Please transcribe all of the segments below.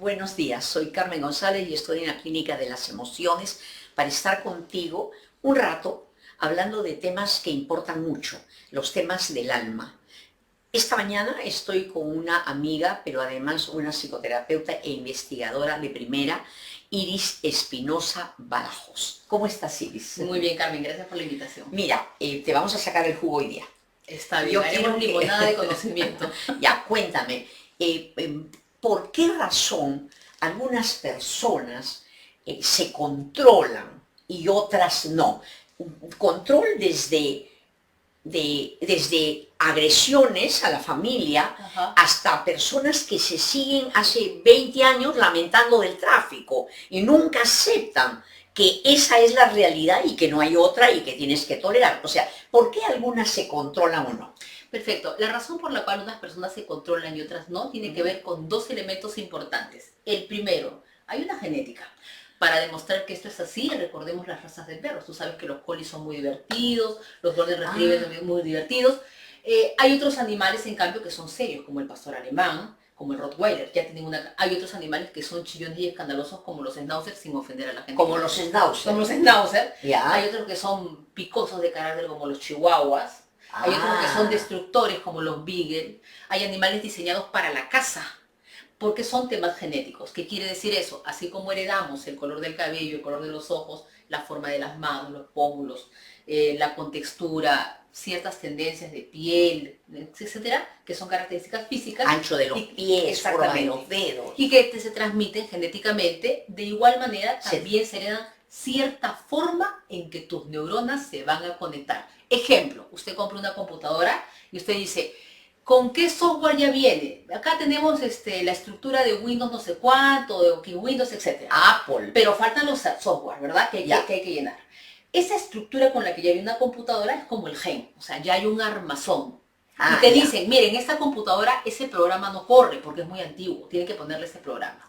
Buenos días, soy Carmen González y estoy en la Clínica de las Emociones para estar contigo un rato hablando de temas que importan mucho, los temas del alma. Esta mañana estoy con una amiga, pero además una psicoterapeuta e investigadora de primera, Iris Espinosa Badajoz. ¿Cómo estás, Iris? Muy bien, Carmen, gracias por la invitación. Mira, te vamos a sacar el jugo hoy día. Está bien, haremos limonada de conocimiento. Ya, cuéntame, ¿por qué razón algunas personas se controlan y otras no? Control desde agresiones a la familia hasta personas que se siguen hace 20 años lamentando del tráfico y nunca aceptan que esa es la realidad y que no hay otra y que tienes que tolerar. O sea, ¿por qué algunas se controlan o no? Perfecto. La razón por la cual unas personas se controlan y otras no tiene que ver con dos elementos importantes. El primero, hay una genética. Para demostrar que esto es así, recordemos las razas de perros. Tú sabes que los colis son muy divertidos, los golden retrievers son muy divertidos. Hay otros animales, en cambio, que son serios, como el pastor alemán, como el rottweiler. Hay otros animales que son chillones y escandalosos, como los schnauzer, sin ofender a la gente. Como los schnauzer. Como los schnauzer. Yeah. Hay otros que son picosos de carácter, como los chihuahuas. Hay otros que son destructores, como los beagle. Hay animales diseñados para la caza, porque son temas genéticos. ¿Qué quiere decir eso? Así como heredamos el color del cabello, el color de los ojos, la forma de las manos, los pómulos, la contextura, ciertas tendencias de piel, etcétera, que son características físicas. Ancho de los pies, forma de los dedos. Y que se transmiten genéticamente. De igual manera, también se heredan cierta forma en que tus neuronas se van a conectar. Ejemplo, usted compra una computadora y usted dice, ¿con qué software ya viene? Acá tenemos la estructura de Windows no sé cuánto, de Windows, etc. Apple. Pero faltan los software, ¿verdad? Que hay que llenar. Esa estructura con la que ya viene una computadora es como el gen, o sea, ya hay un armazón. Y te dicen, miren, esta computadora, ese programa no corre porque es muy antiguo, tienen que ponerle ese programa.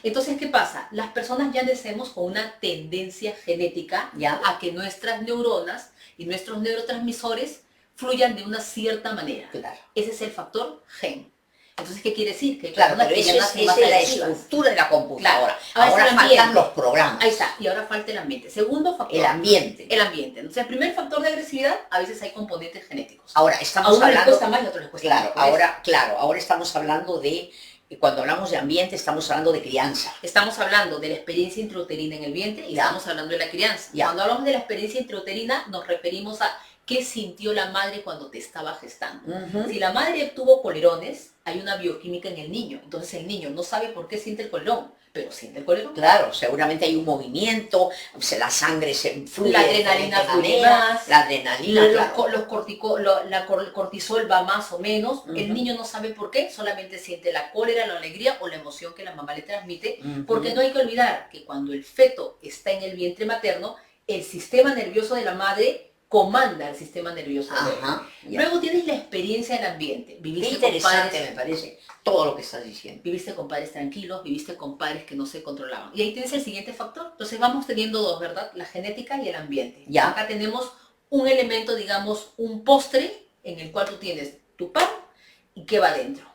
Entonces, ¿qué pasa? Las personas ya nacemos con una tendencia genética a que nuestras neuronas y nuestros neurotransmisores fluyan de una cierta manera. Claro. Ese es el factor gen. Entonces, ¿qué quiere decir? Que claro, pero esa es la estructura de la computadora. Claro. Ahora faltan los programas. Ahí está, y ahora falta el ambiente. Segundo factor. El ambiente. El ambiente. Entonces, el primer factor de agresividad, a veces hay componentes genéticos. Ahora, estamos a uno hablando... les cuesta más y a otro les cuesta más. Ahora estamos hablando de... Cuando hablamos de ambiente, estamos hablando de crianza. Estamos hablando de la experiencia intrauterina en el vientre y estamos hablando de la crianza. Cuando hablamos de la experiencia intrauterina, nos referimos a qué sintió la madre cuando te estaba gestando. Si la madre tuvo colerones, hay una bioquímica en el niño. Entonces el niño no sabe por qué siente el colerón, pero siente el colerón. Claro, seguramente hay un movimiento, la sangre se fluye. La adrenalina fluye más. La adrenalina, la cortisol va más o menos. El niño no sabe por qué, solamente siente la cólera, la alegría o la emoción que la mamá le transmite. Porque no hay que olvidar que cuando el feto está en el vientre materno, el sistema nervioso de la madre comanda el sistema nervioso del bebé. Luego tienes la experiencia del ambiente. Qué interesante me parece todo lo que estás diciendo. Viviste con padres tranquilos, viviste con padres que no se controlaban. Y ahí tienes el siguiente factor. Entonces vamos teniendo dos, ¿verdad? La genética y el ambiente. Acá tenemos un elemento, digamos, un postre en el cual tú tienes tu pan y qué va dentro.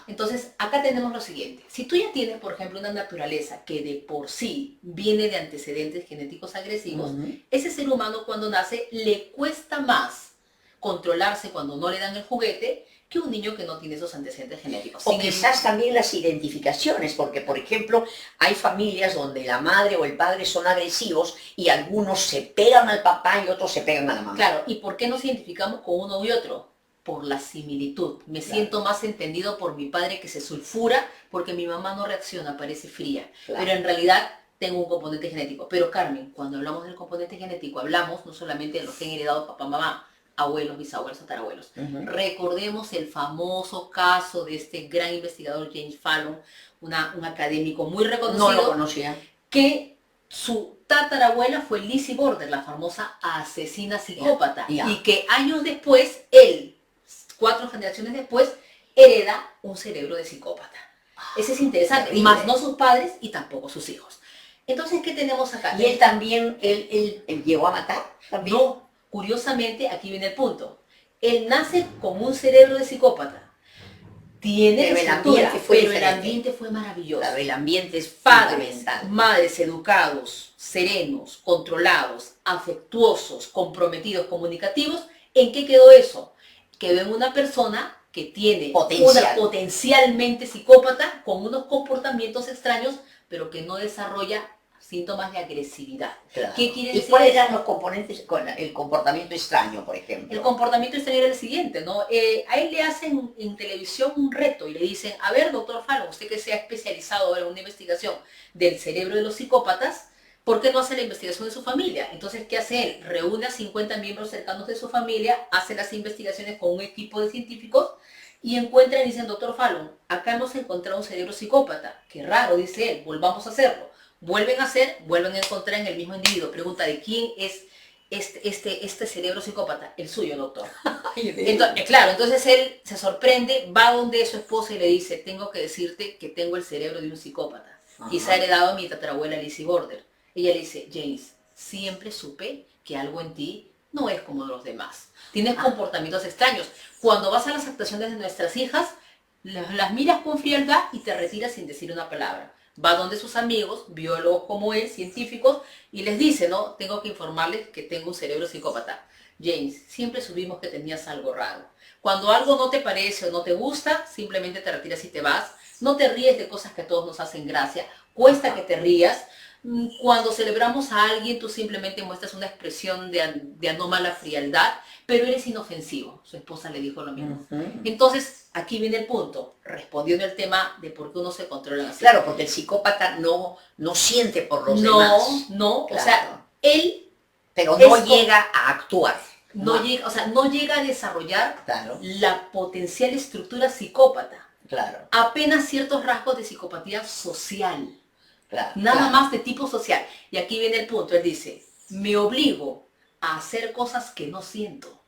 Entonces, acá tenemos lo siguiente. Si tú ya tienes, por ejemplo, una naturaleza que de por sí viene de antecedentes genéticos agresivos, ese ser humano cuando nace le cuesta más controlarse cuando no le dan el juguete que un niño que no tiene esos antecedentes genéticos. O quizás también las identificaciones, porque, por ejemplo, hay familias donde la madre o el padre son agresivos y algunos se pegan al papá y otros se pegan a la mamá. Claro, ¿y por qué nos identificamos con uno y otro? Por la similitud. Me siento más entendido por mi padre que se sulfura porque mi mamá no reacciona, parece fría. Pero en realidad tengo un componente genético. Pero Carmen, cuando hablamos del componente genético, hablamos no solamente de los que han heredado papá, mamá, abuelos, bisabuelos, tatarabuelos. Recordemos el famoso caso de este gran investigador James Fallon, un académico muy reconocido. No lo conocía. Que su tatarabuela fue Lizzie Borden, la famosa asesina psicópata. Y que años después, él, 4 generaciones después, hereda un cerebro de psicópata. Ese es interesante, más no sus padres y tampoco sus hijos. Entonces, ¿qué tenemos acá? ¿Y él también, él llegó a matar? ¿También? No, curiosamente, aquí viene el punto. Él nace con un cerebro de psicópata. tiene pero estructura, el el ambiente fue maravilloso. Claro, el ambiente es Padres, fundamental. madres educados, serenos, controlados, afectuosos, comprometidos, comunicativos. ¿En qué quedó eso? Quedó en una persona que tiene una potencialmente psicópata con unos comportamientos extraños, pero que no desarrolla síntomas de agresividad. Claro. ¿Qué quiere decir? ¿Y cuáles eran los componentes con el comportamiento extraño, por ejemplo? El comportamiento extraño era el siguiente, ¿no? A él le hacen en televisión un reto y le dicen, a ver, doctor Fallon, usted que se ha especializado ahora en una investigación del cerebro de los psicópatas, ¿por qué no hace la investigación de su familia? Entonces, ¿qué hace él? Reúne a 50 miembros cercanos de su familia, hace las investigaciones con un equipo de científicos y encuentran y dicen, doctor Fallon, acá hemos encontrado un cerebro psicópata. Qué raro, dice él, volvamos a hacerlo. Vuelven a hacer, vuelven a encontrar en el mismo individuo. Pregunta, ¿de quién es este cerebro psicópata? El suyo, doctor. Entonces él se sorprende, va donde su esposa y le dice, tengo que decirte que tengo el cerebro de un psicópata. Quizá heredado a mi tatarabuela Lizzie Border. Ella le dice, James, siempre supe que algo en ti no es como los demás. Tienes comportamientos extraños. Cuando vas a las actuaciones de nuestras hijas, las miras con frialdad y te retiras sin decir una palabra. Va donde sus amigos, biólogos como él, científicos, y les dice, no, tengo que informarles que tengo un cerebro psicópata. James, siempre supimos que tenías algo raro. Cuando algo no te parece o no te gusta, simplemente te retiras y te vas. No te ríes de cosas que a todos nos hacen gracia. Cuesta que te rías. Cuando celebramos a alguien, tú simplemente muestras una expresión de anómala frialdad, pero eres inofensivo. Su esposa le dijo lo mismo. Entonces, aquí viene el punto, respondiendo el tema de por qué uno se controla así. Claro, porque el psicópata no siente por los demás. No, claro. O sea, él... Pero no llega a actuar. No llega a desarrollar la potencial estructura psicópata. Claro. Apenas ciertos rasgos de psicopatía social. Claro, Nada más de tipo social. Y aquí viene el punto. Él dice, me obligo a hacer cosas que no siento.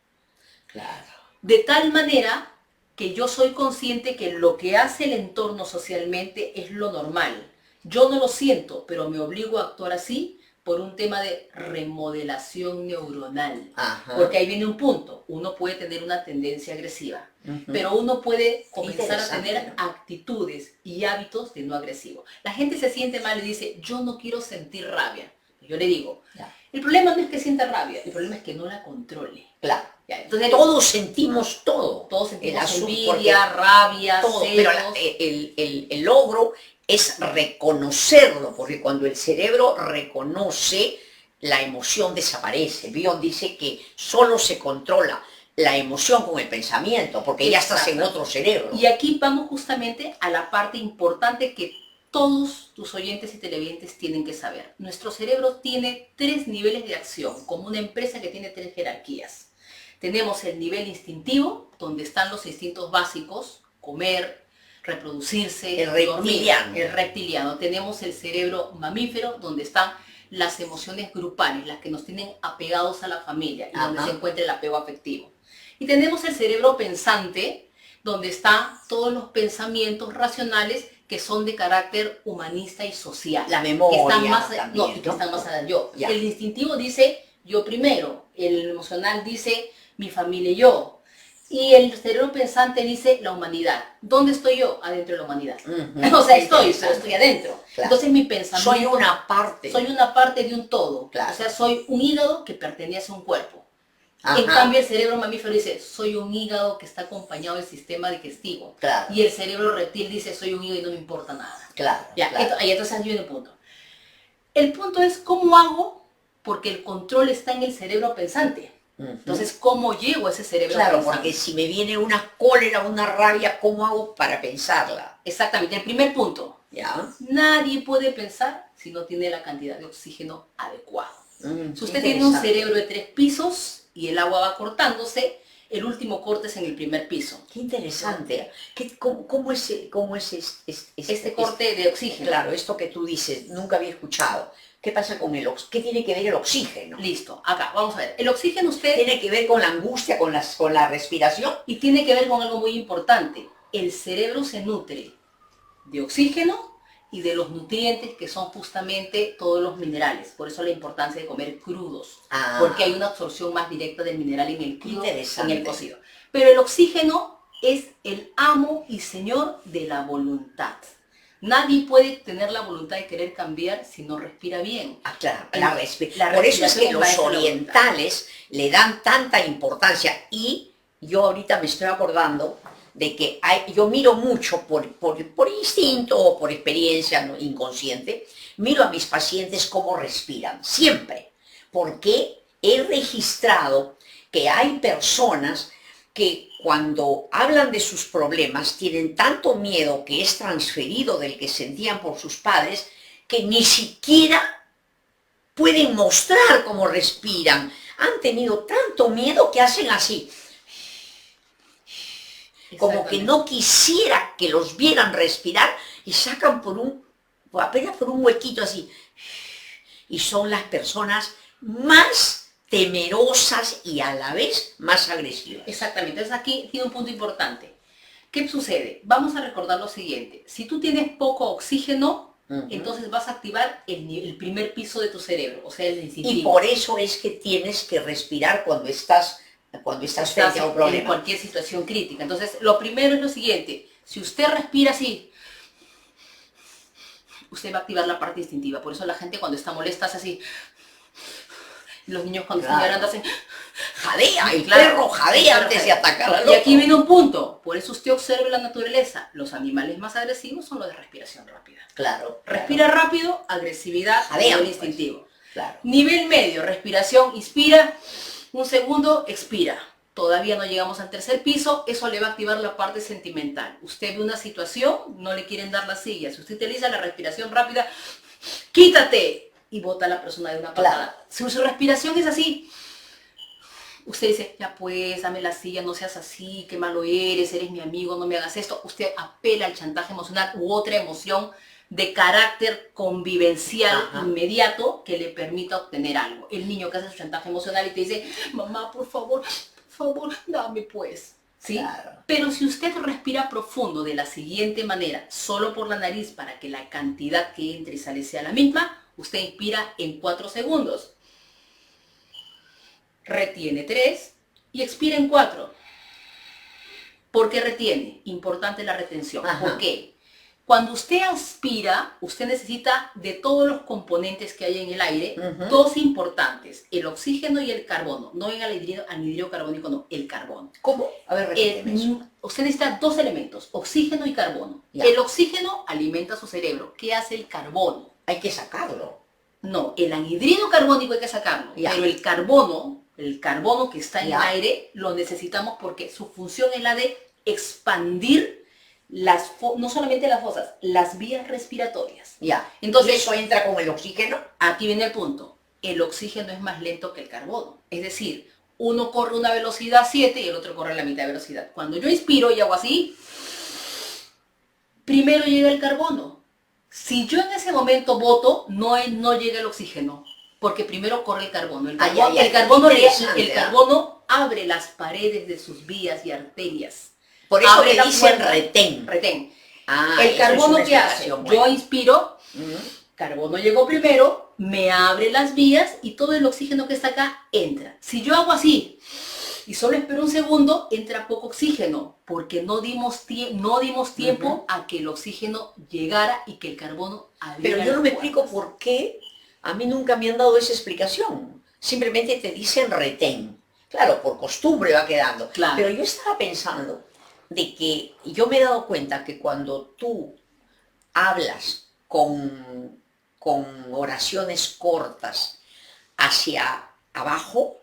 Claro. De tal manera que yo soy consciente que lo que hace el entorno socialmente es lo normal. Yo no lo siento, pero me obligo a actuar así por un tema de remodelación neuronal. Porque ahí viene un punto. Uno puede tener una tendencia agresiva, pero uno puede comenzar a tener actitudes y hábitos de no agresivo. La gente se siente mal y dice, yo no quiero sentir rabia. Yo le digo, el problema no es que sienta rabia, el problema es que no la controle. Claro. Entonces, todos sentimos todo. Todos sentimos envidia, rabia, todo, celos. Pero el logro es reconocerlo, porque cuando el cerebro reconoce, la emoción desaparece. Bion dice que solo se controla la emoción con el pensamiento, porque ya estás en otro cerebro. Y aquí vamos justamente a la parte importante que todos tus oyentes y televidentes tienen que saber. Nuestro cerebro tiene 3 niveles de acción, como una empresa que tiene 3 jerarquías. Tenemos el nivel instintivo, donde están los instintos básicos, comer, reproducirse, dormir, el reptiliano. Tenemos el cerebro mamífero, donde están las emociones grupales, las que nos tienen apegados a la familia, y donde se encuentra el apego afectivo. Y tenemos el cerebro pensante, donde están todos los pensamientos racionales que son de carácter humanista y social. La memoria que están más, también, que están más allá del yo. El instintivo dice yo primero, el emocional dice mi familia y yo. Y el cerebro pensante dice la humanidad. ¿Dónde estoy yo? Adentro de la humanidad. O sea, estoy adentro. Claro. Entonces mi pensamiento... Soy una parte. Soy una parte de un todo. Claro. O sea, soy un hígado que pertenece a un cuerpo. En cambio, el cerebro mamífero dice, soy un hígado que está acompañado del sistema digestivo. Claro. Y el cerebro reptil dice, soy un hígado y no me importa nada. Claro. Ya, claro. Ahí entonces viene el punto. El punto es, ¿cómo hago? Porque el control está en el cerebro pensante. Entonces, ¿cómo llego a ese cerebro pensante? Claro, porque si me viene una cólera, una rabia, ¿cómo hago para pensarla? Exactamente. El primer punto. ¿Ya? Nadie puede pensar si no tiene la cantidad de oxígeno adecuado. Si usted tiene un cerebro de 3 pisos y el agua va cortándose, el último corte es en el primer piso. Qué interesante. ¿Cómo es este corte de oxígeno? Claro, esto que tú dices, nunca había escuchado. ¿Qué pasa con el oxígeno? ¿Qué tiene que ver el oxígeno? Listo, acá, vamos a ver. El oxígeno usted... Tiene que ver con la angustia, con la respiración. Y tiene que ver con algo muy importante. El cerebro se nutre de oxígeno y de los nutrientes que son justamente todos los minerales. Por eso la importancia de comer crudos. Porque hay una absorción más directa del mineral en el crudo que en el cocido. Pero el oxígeno es el amo y señor de la voluntad. Nadie puede tener la voluntad de querer cambiar si no respira bien. Claro, por eso es que los orientales le dan tanta importancia. Y yo ahorita me estoy acordando de que yo miro mucho por instinto o por experiencia inconsciente, miro a mis pacientes cómo respiran, siempre. Porque he registrado que hay personas que cuando hablan de sus problemas tienen tanto miedo que es transferido del que sentían por sus padres, que ni siquiera pueden mostrar cómo respiran. Han tenido tanto miedo que hacen así, como que no quisiera que los vieran respirar, y sacan apenas por un huequito así. Y son las personas más temerosas y a la vez más agresivas. Exactamente. Entonces aquí tiene un punto importante. ¿Qué sucede? Vamos a recordar lo siguiente. Si tú tienes poco oxígeno, entonces vas a activar el primer piso de tu cerebro, o sea, el instintivo. Y por eso es que tienes que respirar cuando estás frente a un problema. En cualquier situación crítica. Entonces, lo primero es lo siguiente. Si usted respira así, usted va a activar la parte instintiva. Por eso la gente cuando está molesta hace así. Los niños cuando están llorando hacen... Jadea, el perro jadea antes de atacar al otro. Y aquí viene un punto. Por eso usted observe la naturaleza. Los animales más agresivos son los de respiración rápida. Claro. Respira rápido, agresividad, jadea, nivel instintivo. Pues. Claro. Nivel medio, respiración, inspira, un segundo, expira. Todavía no llegamos al tercer piso, eso le va a activar la parte sentimental. Usted ve una situación, no le quieren dar la silla. Si usted utiliza la respiración rápida, quítate, y bota a la persona de una patada. Claro. Si su respiración es así, usted dice, ya pues, dame la silla, no seas así, qué malo eres mi amigo, no me hagas esto. Usted apela al chantaje emocional u otra emoción de carácter convivencial inmediato que le permita obtener algo. El niño que hace su chantaje emocional y te dice, mamá, por favor, dame pues. ¿Sí? Claro. Pero si usted respira profundo de la siguiente manera, solo por la nariz para que la cantidad que entre y sale sea la misma, usted inspira en 4 segundos, retiene 3 y expira en 4. ¿Por qué retiene? Importante la retención. ¿Por qué? Cuando usted aspira, usted necesita de todos los componentes que hay en el aire, dos importantes, el oxígeno y el carbono. No en el anhidrido carbónico, no, el carbono. ¿Cómo? A ver, repíteme eso. Usted necesita 2 elementos, oxígeno y carbono. Ya. El oxígeno alimenta su cerebro. ¿Qué hace el carbono? Hay que sacarlo. No, el anhidrido carbónico hay que sacarlo, Ya. pero el carbono que está en Ya. el aire, lo necesitamos porque su función es la de expandir no solamente las fosas, las vías respiratorias. Ya. Entonces, ¿y eso entra con el oxígeno? Aquí viene el punto. El oxígeno es más lento que el carbono. Es decir, uno corre una velocidad 7 y el otro corre la mitad de velocidad. Cuando yo inspiro y hago así, primero llega el carbono. Si yo en ese momento boto, no llega el oxígeno, porque primero corre el carbono. El carbono abre las paredes de sus vías y arterias. Por eso Abre le la dicen puerta. retén. Retén. El carbono que hace, yo inspiro, Uh-huh. carbono llegó primero, me abre las vías y todo el oxígeno que está acá entra. Si yo hago así y solo espero un segundo, entra poco oxígeno, porque no dimos tiempo a que el oxígeno llegara y que el carbono abriera. Pero yo no me explico por qué. A mí nunca me han dado esa explicación. Simplemente te dicen retén. Claro, por costumbre va quedando. Claro. Pero yo estaba pensando de que yo me he dado cuenta que cuando tú hablas con oraciones cortas hacia abajo,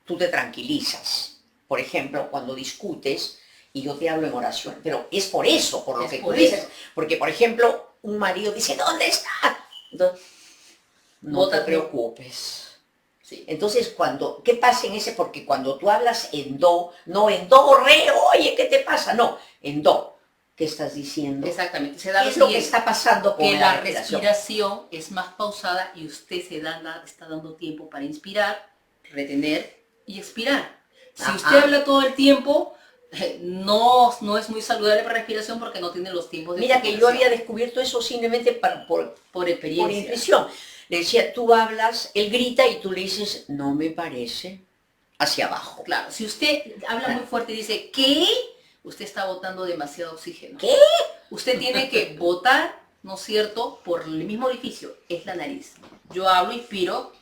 tú te tranquilizas. Por ejemplo, cuando discutes y yo te hablo en oración, pero es por eso, por lo que tú dices. Porque, por ejemplo, un marido dice, ¿dónde está? Entonces, no te preocupes. Sí. Entonces, ¿qué pasa en ese? Porque cuando tú hablas en do, no en do, re, oye, ¿qué te pasa? No, en do. ¿Qué estás diciendo? Exactamente. ¿Qué es lo que está pasando con la respiración? Es más pausada y usted está dando tiempo para inspirar, retener y expirar. Si usted habla todo el tiempo, no es muy saludable para la respiración porque no tiene los tiempos de Mira que yo había descubierto eso simplemente por experiencia. Por intuición. Le decía, tú hablas, él grita y tú le dices, no me parece, hacia abajo. Claro, si usted habla muy fuerte y dice, ¿qué? usted está botando demasiado oxígeno. ¿Qué? Usted tiene que botar, ¿no es cierto?, por el mismo orificio, es la nariz. Yo hablo, inspiro,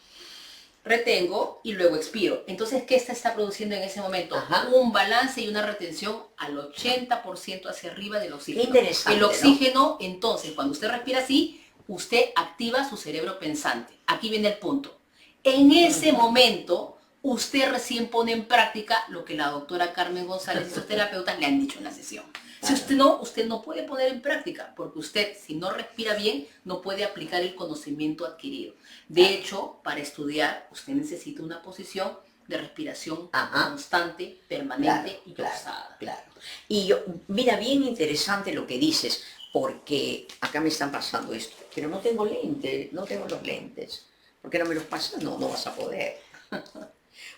retengo y luego expiro. Entonces, ¿qué se está produciendo en ese momento? Ajá. Un balance y una retención al 80% hacia arriba del oxígeno. Qué interesante, el oxígeno, ¿no? entonces, cuando usted respira así, usted activa su cerebro pensante. Aquí viene el punto. En ese momento, usted recién pone en práctica lo que la doctora Carmen González y sus terapeutas le han dicho en la sesión. Si usted no puede poner en práctica, porque usted, si no respira bien, no puede aplicar el conocimiento adquirido. De hecho, para estudiar, usted necesita una posición de respiración constante, permanente y pausada. Claro. Y yo, mira, bien interesante lo que dices, porque acá me están pasando esto, pero no tengo lentes, no tengo los lentes. ¿Por qué no me los pasas? No, no vas a poder.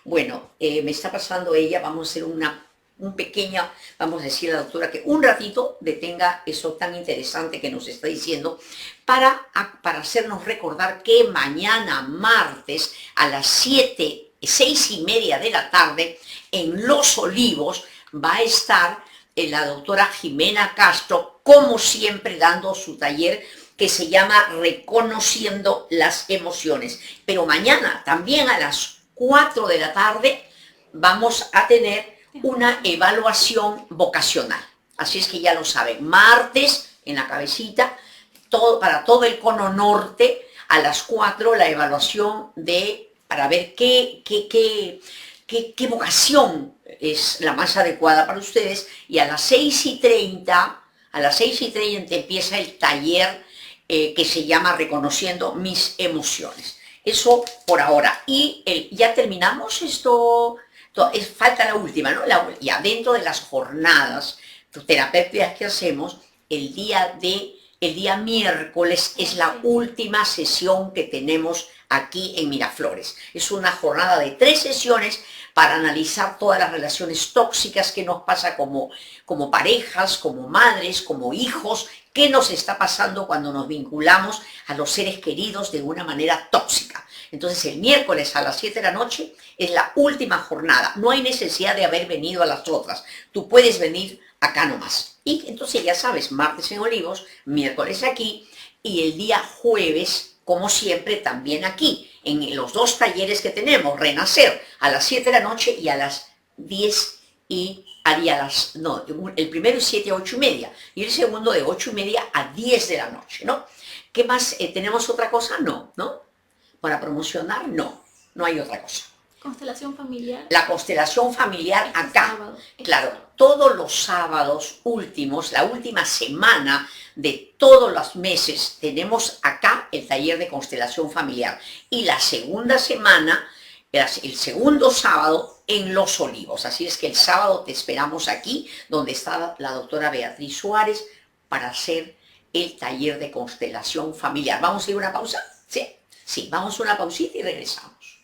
Bueno, me está pasando ella, vamos a hacer un pequeño, vamos a decirle a la doctora que un ratito detenga eso tan interesante que nos está diciendo para hacernos recordar que mañana martes a las 6:30 de la tarde en Los Olivos va a estar la doctora Jimena Castro, como siempre dando su taller que se llama Reconociendo las Emociones. Pero mañana también a las 4 de la tarde vamos a tener una evaluación vocacional. Así es que ya lo saben, martes en la cabecita, para todo el cono norte, a las 4 la evaluación para ver qué vocación es la más adecuada para ustedes, y a las 6:30 empieza el taller que se llama Reconociendo mis emociones. Eso por ahora. Y ya terminamos esto. Falta la última, ¿no? Ya dentro de las jornadas terapéuticas que hacemos, el día miércoles es la última sesión que tenemos aquí en Miraflores. Es una jornada de 3 sesiones para analizar todas las relaciones tóxicas que nos pasa como parejas, como madres, como hijos, qué nos está pasando cuando nos vinculamos a los seres queridos de una manera tóxica. Entonces el miércoles a las 7 de la noche es la última jornada. No hay necesidad de haber venido a las otras. Tú puedes venir acá nomás. Y entonces ya sabes, martes en Olivos, miércoles aquí y el día jueves, como siempre, también aquí, en los 2 talleres que tenemos, Renacer, a las 7 de la noche y a las 10 el primero es 7 a 8:30 y el segundo de 8:30 a 10 de la noche, ¿no? ¿Qué más? ¿Tenemos otra cosa? No, ¿no? Para promocionar, no hay otra cosa. Constelación familiar. La constelación familiar acá. Claro, todos los sábados últimos, la última semana de todos los meses, tenemos acá el taller de constelación familiar. Y la segunda semana, el segundo sábado, en Los Olivos. Así es que el sábado te esperamos aquí, donde está la doctora Beatriz Suárez, para hacer el taller de constelación familiar. ¿Vamos a ir a una pausa? ¿Sí? Sí, vamos a una pausita y regresamos.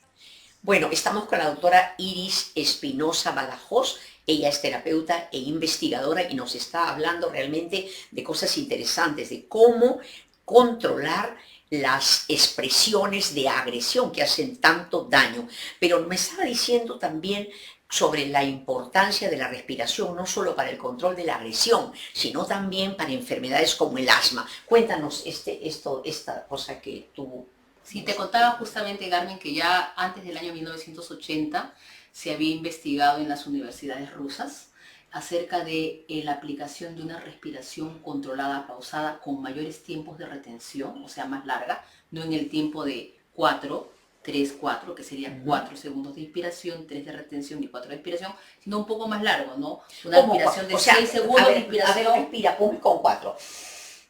Bueno, estamos con la doctora Iris Espinosa Badajoz. Ella es terapeuta e investigadora y nos está hablando realmente de cosas interesantes, de cómo controlar las expresiones de agresión que hacen tanto daño. Pero me estaba diciendo también sobre la importancia de la respiración, no solo para el control de la agresión, sino también para enfermedades como el asma. Cuéntanos esta cosa que tú... Sí, te contaba justamente, Carmen, que ya antes del año 1980 se había investigado en las universidades rusas acerca de la aplicación de una respiración controlada, pausada, con mayores tiempos de retención, o sea, más larga, no en el tiempo de 4, 3, 4, que serían 4 segundos de inspiración, 3 de retención y 4 de expiración, sino un poco más largo, ¿no? Una inspiración de 6 segundos de inspiración. A ver, respira, ponme con 4.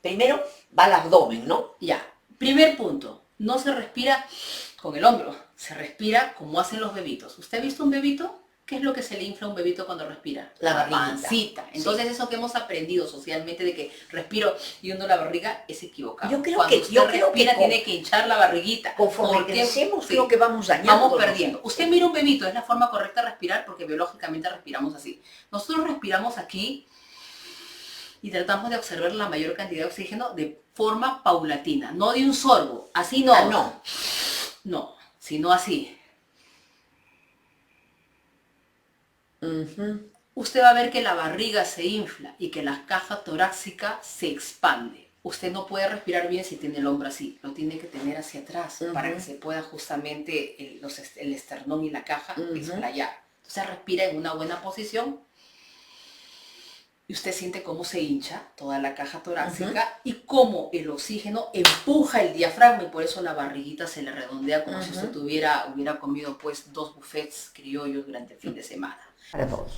Primero va al abdomen, ¿no? Ya, primer punto. No se respira con el hombro, se respira como hacen los bebitos. ¿Usted ha visto un bebito? ¿Qué es lo que se le infla a un bebito cuando respira? La pancita. Entonces sí. Eso que hemos aprendido socialmente de que respiro y hundo la barriga es equivocado. Yo creo cuando que usted respira tiene que hinchar la barriguita. Conforme crecemos, creo que vamos dañando. Vamos perdiendo. Usted mira un bebito, es la forma correcta de respirar porque biológicamente respiramos así. Nosotros respiramos aquí y tratamos de observar la mayor cantidad de oxígeno de forma paulatina, no de un sorbo, así no. No, sino así. usted va a ver que la barriga se infla y que la caja torácica se expande. Usted no puede respirar bien si tiene el hombro así, lo tiene que tener hacia atrás para que se pueda justamente el esternón y la caja explayar. Entonces respira en una buena posición y usted siente cómo se hincha toda la caja torácica y cómo el oxígeno empuja el diafragma y por eso la barriguita se le redondea como si usted hubiera comido pues 2 buffets criollos durante el fin de semana. Para todos.